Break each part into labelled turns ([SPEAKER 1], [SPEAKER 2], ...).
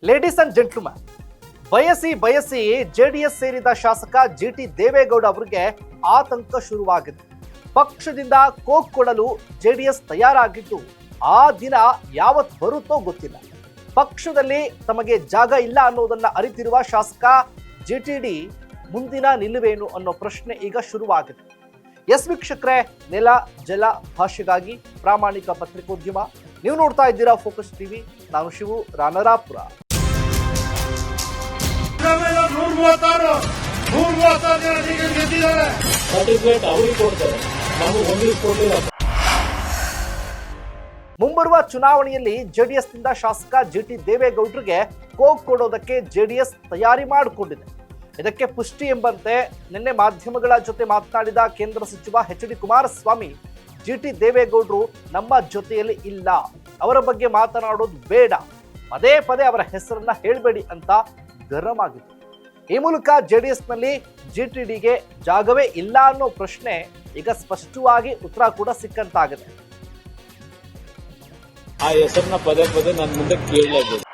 [SPEAKER 1] Ladies and gentleman, ಬಯಸಿ JDS ಸೇರಿದ ಶಾಸಕ ಜಿಟಿ ದೇವೇಗೌಡ ಅವರಿಗೆ ಆತಂಕ ಶುರುವಾಗಿದೆ. ಪಕ್ಷದಿಂದ ಕೋಕ್ ಕೊಡಲು ಜೆಡಿಎಸ್ ತಯಾರಾಗಿದ್ದು ಆ ದಿನ ಯಾವತ್ತು ಬರುತ್ತೋ ಗೊತ್ತಿಲ್ಲ. ಪಕ್ಷದಲ್ಲಿ ತಮಗೆ ಜಾಗ ಇಲ್ಲ ಅನ್ನೋದನ್ನ ಅರಿತಿರುವ ಶಾಸಕ ಜಿಟಿಡಿ ಮುಂದಿನ ನಿಲುವೇನು ಅನ್ನೋ ಪ್ರಶ್ನೆ ಈಗ ಶುರುವಾಗಿದೆ. ಎಸ್ ವೀಕ್ಷಕರೇ, ನೆಲ ಜಲ ಭಾಷೆಗಾಗಿ ಪ್ರಾಮಾಣಿಕ ಪತ್ರಿಕೋದ್ಯಮ, ನೀವು ನೋಡ್ತಾ ಇದ್ದೀರಾ ಫೋಕಸ್ ಟಿವಿ. ನಾನು ಶಿವು ರಾನರಾಪುರ. ಮುಂಬರುವ ಚುನಾವಣೆಯಲ್ಲಿ ಜೆಡಿಎಸ್ನಿಂದ ಶಾಸಕ ಜಿಟಿ ದೇವೇಗೌಡರಿಗೆ ಕೋಕ್ ಕೊಡೋದಕ್ಕೆ ಜೆಡಿಎಸ್ ತಯಾರಿ ಮಾಡಿಕೊಂಡಿದೆ. ಇದಕ್ಕೆ ಪುಷ್ಟಿ ಎಂಬಂತೆ ನಿನ್ನೆ ಮಾಧ್ಯಮಗಳ ಜೊತೆ ಮಾತನಾಡಿದ ಕೇಂದ್ರ ಸಚಿವ ಎಚ್.ಡಿ. ಕುಮಾರಸ್ವಾಮಿ, ಜಿಟಿ ದೇವೇಗೌಡರು ನಮ್ಮ ಜೊತೆಯಲ್ಲಿ ಇಲ್ಲ, ಅವರ ಬಗ್ಗೆ ಮಾತನಾಡೋದು ಬೇಡ, ಪದೇ ಪದೇ ಅವರ ಹೆಸರನ್ನ ಹೇಳಬೇಡಿ ಅಂತ ಗರಂ ಆಗಿತ್ತು. ಈ ಮೂಲಕ ಜೆಡಿಎಸ್ನಲ್ಲಿ ಜಿಟಿಡಿಗೆ ಜಾಗವೇ ಇಲ್ಲ ಅನ್ನೋ ಪ್ರಶ್ನೆ ಈಗ ಸ್ಪಷ್ಟವಾಗಿ ಉತ್ತರ ಕೂಡ ಸಿಕ್ಕಂತಾಗಿದೆ.
[SPEAKER 2] ಆ ಹೆಸರನ್ನ ಪದೇ ಪದೇ ನನ್ನ ಮುಂದೆ ಕೇಳಲೇಬೇಕು.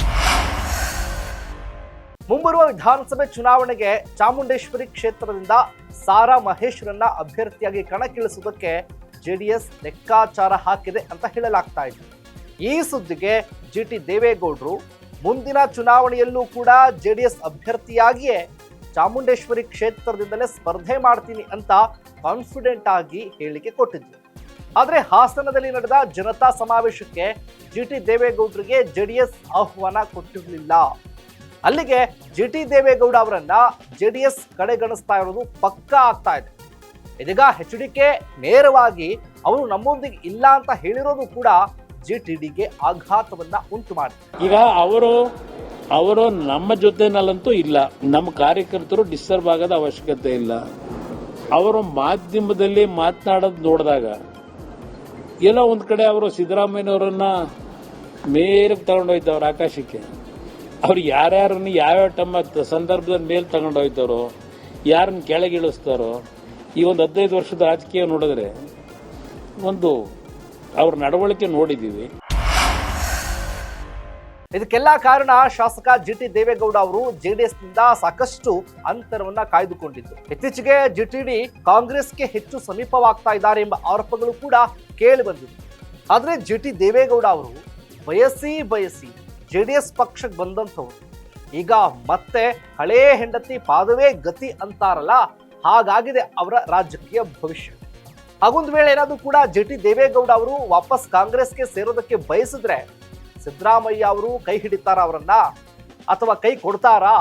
[SPEAKER 1] ಮುಂಬರುವ ವಿಧಾನಸಭೆ ಚುನಾವಣೆಗೆ ಚಾಮುಂಡೇಶ್ವರಿ ಕ್ಷೇತ್ರದಿಂದ ಸಾರಾ ಮಹೇಶ್ರನ್ನ ಅಭ್ಯರ್ಥಿಯಾಗಿ ಕಣಕ್ಕಿಳಿಸುವುದಕ್ಕೆ ಜೆಡಿಎಸ್ ಲೆಕ್ಕಾಚಾರ ಹಾಕಿದೆ ಅಂತ ಹೇಳಲಾಗ್ತಾ ಇದೆ. ಈ ಸುದ್ದಿಗೆ ಜಿಟಿ ದೇವೇಗೌಡರು ಮುಂದಿನ ಚುನಾವಣೆಯಲ್ಲೂ ಕೂಡ ಜೆಡಿಎಸ್ ಅಭ್ಯರ್ಥಿಯಾಗಿಯೇ ಚಾಮುಂಡೇಶ್ವರಿ ಕ್ಷೇತ್ರದಿಂದಲೇ ಸ್ಪರ್ಧೆ ಮಾಡ್ತೀನಿ ಅಂತ ಕಾನ್ಫಿಡೆಂಟ್ ಆಗಿ ಹೇಳಿಕೆ ಕೊಟ್ಟಿದ್ರು. ಆದರೆ ಹಾಸನದಲ್ಲಿ ನಡೆದ ಜನತಾ ಸಮಾವೇಶಕ್ಕೆ ಜಿಟಿ ದೇವೇಗೌಡರಿಗೆ ಜೆಡಿಎಸ್ ಆಹ್ವಾನ ಕೊಟ್ಟಿರಲಿಲ್ಲ. ಅಲ್ಲಿಗೆ ಜಿಟಿ ದೇವೇಗೌಡ ಅವರನ್ನ ಜೆಡಿಎಸ್ ಕಡೆಗಣಿಸ್ತಾ ಇರೋದು ಪಕ್ಕಾ ಆಗ್ತಾ ಇದೆ. ಇದೀಗ ಎಚ್.ಡಿ.ಕೆ ನೇರವಾಗಿ ಅವರು ನಮ್ಮೊಂದಿಗೆ ಇಲ್ಲ ಅಂತ ಹೇಳಿರೋದು ಕೂಡ ಜಿಟಿಡಿಗೆ ಆಘಾತವನ್ನ ಉಂಟು ಮಾಡಿದೆ.
[SPEAKER 2] ಈಗ ಅವರು ನಮ್ಮ ಜೊತೆನಲ್ಲಂತೂ ಇಲ್ಲ, ನಮ್ಮ ಕಾರ್ಯಕರ್ತರು ಡಿಸ್ಟರ್ಬ್ ಆಗೋದ ಅವಶ್ಯಕತೆ ಇಲ್ಲ. ಅವರು ಮಾಧ್ಯಮದಲ್ಲಿ ಮಾತನಾಡೋದು ನೋಡಿದಾಗ ಎಲ್ಲೋ ಒಂದ್ ಕಡೆ ಅವರು ಸಿದ್ದರಾಮಯ್ಯನವರನ್ನ ಮೇಲಕ್ಕೆ ತಗೊಂಡೋಯ್ತವ್ರು ಆಕಾಶಕ್ಕೆ. ಅವ್ರು ಯಾರ್ಯಾರನ್ನ ಯಾವ್ಯಾವ ತಮ್ಮ ಸಂದರ್ಭದಲ್ಲಿ ಮೇಲೆ ತಗೊಂಡೋಯ್ತಾರೋ, ಯಾರನ್ನ ಕೆಳಗಿಳಿಸ್ತಾರೋ, ಈ ಒಂದು 15 ವರ್ಷದ ರಾಜಕೀಯ ನೋಡಿದ್ರೆ ಒಂದು ಅವ್ರ ನಡವಳಿಕೆ ನೋಡಿದ್ದೀವಿ.
[SPEAKER 1] ಇದಕ್ಕೆಲ್ಲ ಕಾರಣ ಶಾಸಕ ಜಿಟಿ ದೇವೇಗೌಡ ಅವರು ಜೆಡಿಎಸ್ನಿಂದ ಸಾಕಷ್ಟು ಅಂತರವನ್ನ ಕಾಯ್ದುಕೊಂಡಿದ್ದು. ಇತ್ತೀಚೆಗೆ ಜಿಟಿಡಿ ಕಾಂಗ್ರೆಸ್ಗೆ ಹೆಚ್ಚು ಸಮೀಪವಾಗ್ತಾ ಇದ್ದಾರೆ ಎಂಬ ಆರೋಪಗಳು ಕೂಡ ಕೇಳಿ ಬಂದಿದೆ. ಆದ್ರೆ ಜಿಟಿ ದೇವೇಗೌಡ ಅವರು ಬಯಸಿ ಜೆಡಿಎಸ್ ಪಕ್ಷಕ್ಕೆ ಬಂದಂಥವ್ರು ಈಗ ಮತ್ತೆ ಹಳೇ ಹೆಂಡತಿ ಪಾದವೇ ಗತಿ ಅಂತಾರಲ್ಲ, ಹಾಗಾಗಿದೆ ಅವರ ರಾಜಕೀಯ ಭವಿಷ್ಯ. ಹಾಗೊಂದು ವೇಳೆ ಏನಾದರೂ ಕೂಡ ಜಿಟಿ ದೇವೇಗೌಡ ಅವರು ವಾಪಸ್ ಕಾಂಗ್ರೆಸ್ಗೆ ಸೇರೋದಕ್ಕೆ ಬಯಸಿದ್ರೆ ಸಿದ್ದರಾಮಯ್ಯ ಅವರು ಕೈ ಹಿಡಿತಾರ ಅವರನ್ನ ಅಥವಾ ಕೈ ಕೊಡ್ತಾರಾ,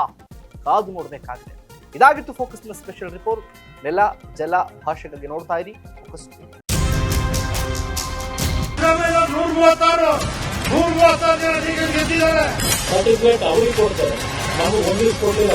[SPEAKER 1] ಕಾದು ನೋಡಬೇಕಾಗಿದೆ. ಇದಾಗಿತ್ತು ಫೋಕಸ್ನ ಸ್ಪೆಷಲ್ ರಿಪೋರ್ಟ್. ನೆಲ ಜಲ ಭಾಷೆಗಾಗಿ ನೋಡ್ತಾ ಇರಿ ಫೋಕಸ್.
[SPEAKER 2] ಸರ್ಟಿಫಿಕೇಟ್ ಅವ್ರಿಗೆ ಕೊಡ್ತಾರೆ, ನಾವು 1 ಕೊಟ್ಟಿಲ್ಲ.